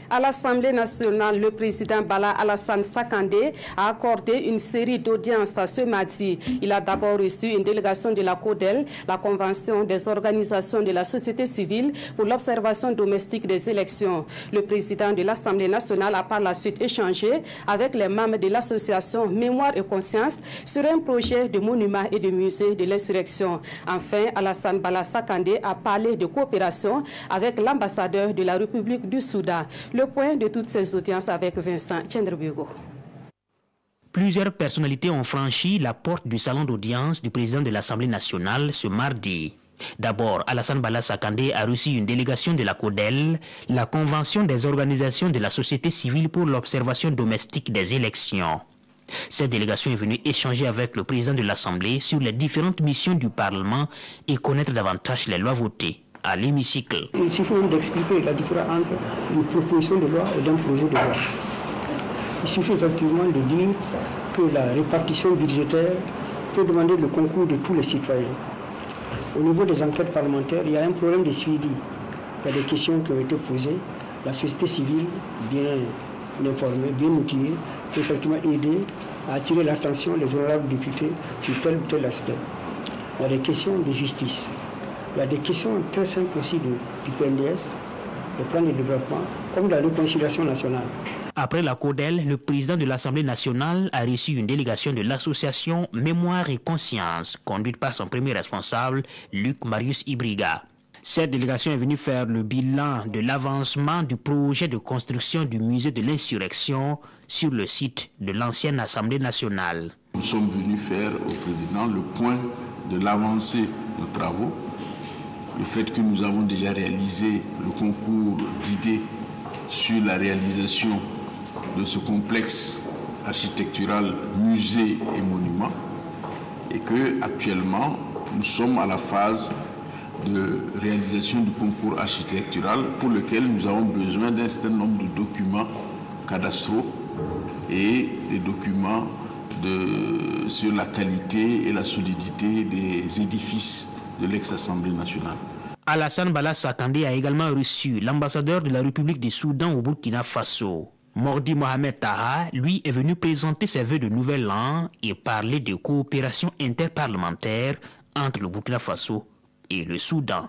À l'Assemblée nationale, le président Bala Alassane Sakandé a accordé une série d'audiences ce mardi. Il a d'abord reçu une délégation de la CODEL, la Convention des organisations de la société civile pour l'observation domestique des élections. Le président de l'Assemblée nationale a par la suite échangé avec les membres de l'association Mémoire et Conscience sur un projet de monument et de musée de l'insurrection. Enfin, Alassane Bala Sakandé a parlé de coopération avec l'ambassadeur de la République du Soudan. Le point de toutes ces audiences avec Vincent Tchendrebugo. Plusieurs personnalités ont franchi la porte du salon d'audience du président de l'Assemblée nationale ce mardi. D'abord, Alassane Bala Sakandé a reçu une délégation de la CODEL, la Convention des organisations de la société civile pour l'observation domestique des élections. Cette délégation est venue échanger avec le président de l'Assemblée sur les différentes missions du Parlement et connaître davantage les lois votées à l'hémicycle. Il suffit d'expliquer la différence entre une proposition de loi et d'un projet de loi. Il suffit effectivement de dire que la répartition budgétaire peut demander le concours de tous les citoyens. Au niveau des enquêtes parlementaires, il y a un problème de suivi. Il y a des questions qui ont été posées. La société civile, bien informée, bien outillée, peut effectivement aider à attirer l'attention des honorables députés sur tel ou tel aspect. Il y a des questions de justice. Il y a des questions très simples aussi du PNDS, le plan de développement, comme la réconciliation nationale. Après la CODEL, le président de l'Assemblée nationale a reçu une délégation de l'association Mémoire et Conscience, conduite par son premier responsable, Luc Marius Ibriga. Cette délégation est venue faire le bilan de l'avancement du projet de construction du musée de l'insurrection sur le site de l'ancienne Assemblée nationale. Nous sommes venus faire au président le point de l'avancée de nos travaux. Le fait que nous avons déjà réalisé le concours d'idées sur la réalisation de ce complexe architectural musée et monument et que actuellement nous sommes à la phase de réalisation du concours architectural pour lequel nous avons besoin d'un certain nombre de documents cadastraux et des documents sur la qualité et la solidité des édifices de l'ex-Assemblée nationale. Alassane Bala Sakandé a également reçu l'ambassadeur de la République du Soudan au Burkina Faso. Mordi Mohamed Taha, lui, est venu présenter ses vœux de nouvel an et parler de coopération interparlementaire entre le Burkina Faso et le Soudan.